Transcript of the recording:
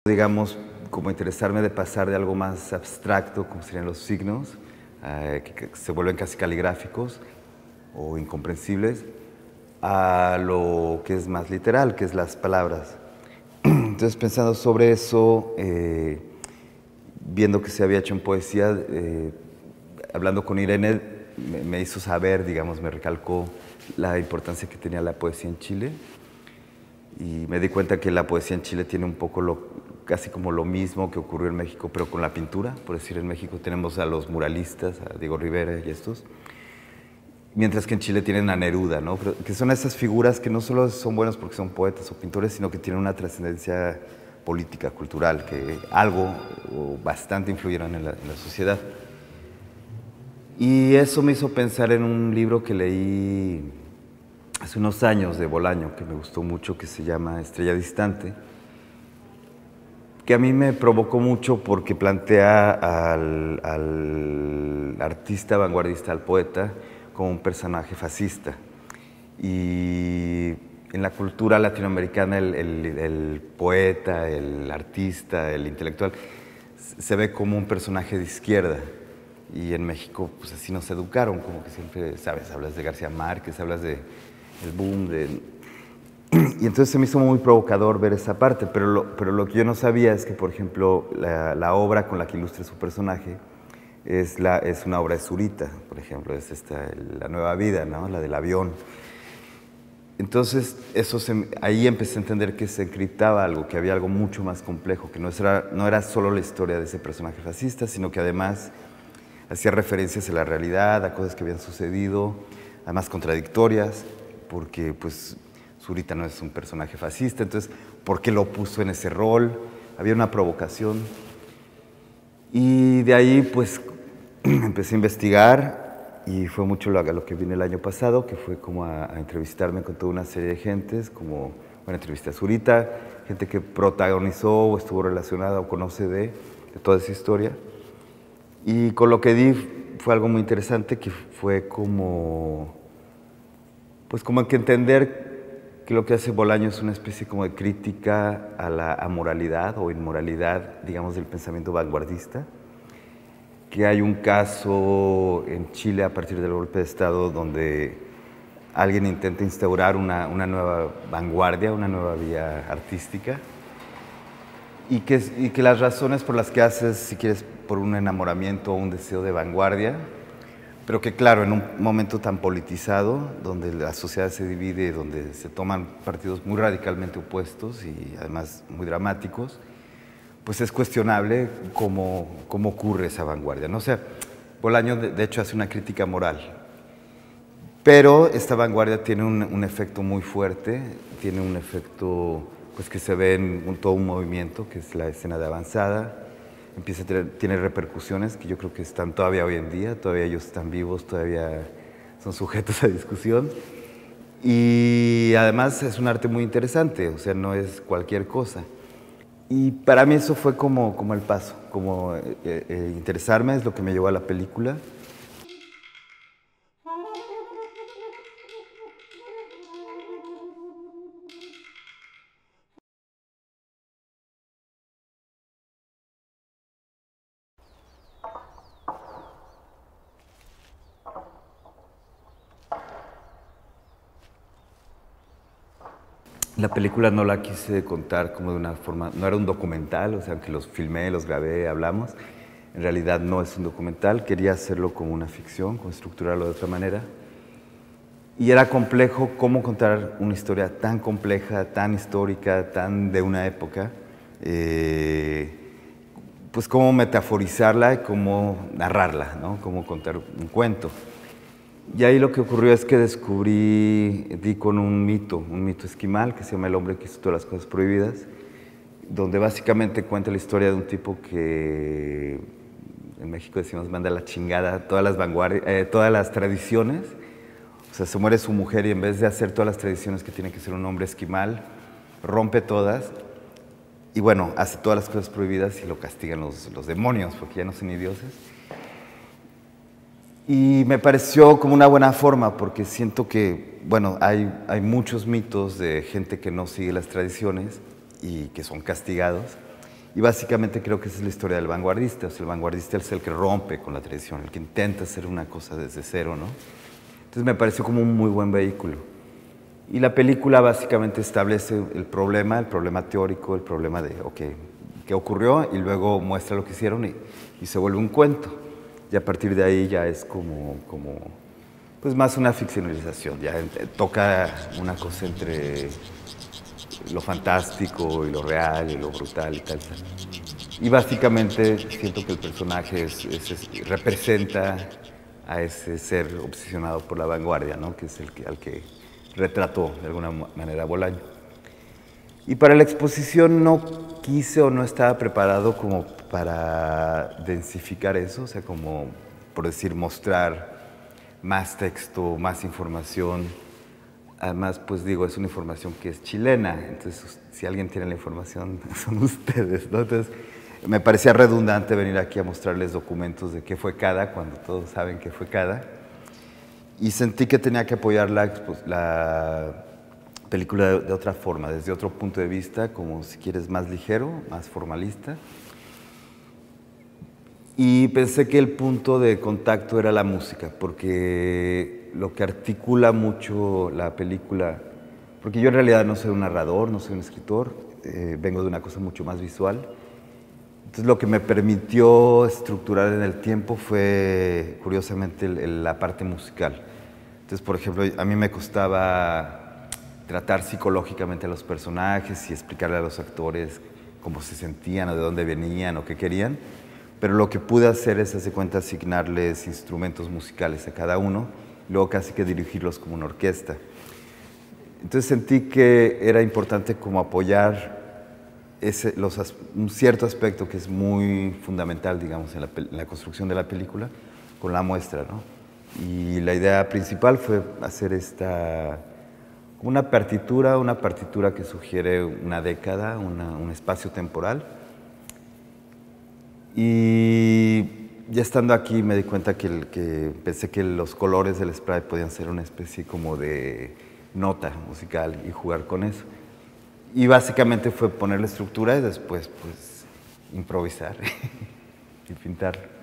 digamos, como interesarme de pasar de algo más abstracto, como serían los signos, que se vuelven casi caligráficos o incomprensibles, a lo que es más literal, que es las palabras. Entonces, pensando sobre eso, viendo que se había hecho en poesía, hablando con Irene, me hizo saber, digamos, me recalcó la importancia que tenía la poesía en Chile. Y me di cuenta que la poesía en Chile tiene un poco casi como lo mismo que ocurrió en México, pero con la pintura. Por decir, en México tenemos a los muralistas, a Diego Rivera y estos, mientras que en Chile tienen a Neruda, ¿no? Que son esas figuras que no solo son buenas porque son poetas o pintores, sino que tienen una trascendencia política, cultural, que algo o bastante influyeron en la sociedad. Y eso me hizo pensar en un libro que leí hace unos años de Bolaño, que me gustó mucho, que se llama Estrella Distante, que a mí me provocó mucho porque plantea al artista vanguardista, al poeta, como un personaje fascista. Y en la cultura latinoamericana el poeta, el artista, el intelectual, se ve como un personaje de izquierda. Y en México, pues así nos educaron, como que siempre, ¿sabes? Hablas de García Márquez, hablas del boom, y entonces se me hizo muy provocador ver esa parte, pero lo que yo no sabía es que, por ejemplo, la obra con la que ilustra su personaje es una obra de Zurita, por ejemplo, es La Nueva Vida, ¿no? La del avión. Entonces, ahí empecé a entender que se encriptaba algo, que había algo mucho más complejo, que no era solo la historia de ese personaje fascista, sino que además hacía referencias a la realidad, a cosas que habían sucedido, además contradictorias, porque pues Zurita no es un personaje fascista, entonces, ¿por qué lo puso en ese rol? Había una provocación. Y de ahí, pues, empecé a investigar y fue mucho lo que vine el año pasado, que fue como a entrevistarme con toda una serie de gentes, como, bueno, entrevisté a Zurita, gente que protagonizó o estuvo relacionada o conoce de toda esa historia. Y con lo que di fue algo muy interesante, que fue como, pues como que entender que lo que hace Bolaño es una especie como de crítica a la amoralidad o inmoralidad, digamos, del pensamiento vanguardista. Que hay un caso en Chile a partir del golpe de Estado donde alguien intenta instaurar una nueva vanguardia, una nueva vía artística, y que las razones por las que haces, si quieres, por un enamoramiento o un deseo de vanguardia, pero que claro, en un momento tan politizado, donde la sociedad se divide, donde se toman partidos muy radicalmente opuestos y además muy dramáticos, pues es cuestionable cómo ocurre esa vanguardia, ¿no? O sea, Bolaño de hecho hace una crítica moral, pero esta vanguardia tiene un efecto muy fuerte, tiene un efecto pues, que se ve en todo un movimiento, que es la escena de avanzada, tiene repercusiones que yo creo que están todavía hoy en día, todavía ellos están vivos, todavía son sujetos a discusión. Y además es un arte muy interesante, o sea, no es cualquier cosa. Y para mí eso fue como el paso, como interesarme, es lo que me llevó a la película. La película no la quise contar como de una forma, no era un documental, o sea, aunque los filmé, los grabé, hablamos, en realidad no es un documental, quería hacerlo como una ficción, como estructurarlo de otra manera. Y era complejo cómo contar una historia tan compleja, tan histórica, tan de una época, pues cómo metaforizarla y cómo narrarla, ¿no? Cómo contar un cuento. Y ahí lo que ocurrió es que di con un mito esquimal que se llama El hombre que hizo todas las cosas prohibidas, donde básicamente cuenta la historia de un tipo que en México decimos manda a la chingada todas las tradiciones. O sea, se muere su mujer y en vez de hacer todas las tradiciones que tiene que ser un hombre esquimal, rompe todas y bueno, hace todas las cosas prohibidas y lo castigan los demonios porque ya no son ni dioses. Y me pareció como una buena forma porque siento que, bueno, hay muchos mitos de gente que no sigue las tradiciones y que son castigados. Y básicamente creo que esa es la historia del vanguardista. O sea, el vanguardista es el que rompe con la tradición, el que intenta hacer una cosa desde cero, ¿no? Entonces me pareció como un muy buen vehículo. Y la película básicamente establece el problema teórico, el problema de, ok, ¿qué ocurrió? Y luego muestra lo que hicieron y se vuelve un cuento. Y a partir de ahí ya es como pues más una ficcionalización. Ya toca una cosa entre lo fantástico y lo real y lo brutal y tal. Y básicamente siento que el personaje representa a ese ser obsesionado por la vanguardia, ¿no? Que es al que retrató de alguna manera Bolaño. Y para la exposición no quise o no estaba preparado como para densificar eso, o sea, como por decir, mostrar más texto, más información. Además, pues digo, es una información que es chilena, entonces si alguien tiene la información son ustedes, ¿no? Entonces me parecía redundante venir aquí a mostrarles documentos de qué fue cada, cuando todos saben qué fue cada. Y sentí que tenía que apoyar la película de otra forma, desde otro punto de vista, como si quieres más ligero, más formalista. Y pensé que el punto de contacto era la música, porque lo que articula mucho la película, porque yo en realidad no soy un narrador, no soy un escritor, vengo de una cosa mucho más visual. Entonces lo que me permitió estructurar en el tiempo fue, curiosamente, la parte musical. Entonces, por ejemplo, a mí me costaba tratar psicológicamente a los personajes y explicarle a los actores cómo se sentían o de dónde venían o qué querían. Pero lo que pude hacer es, hace cuenta, asignarles instrumentos musicales a cada uno, y luego casi que dirigirlos como una orquesta. Entonces sentí que era importante como apoyar un cierto aspecto que es muy fundamental, digamos, en la construcción de la película, con la muestra, ¿no? Y la idea principal fue hacer una partitura que sugiere una década, un espacio temporal. Y ya estando aquí me di cuenta que pensé que los colores del spray podían ser una especie como de nota musical y jugar con eso. Y básicamente fue poner la estructura y después pues improvisar y pintar.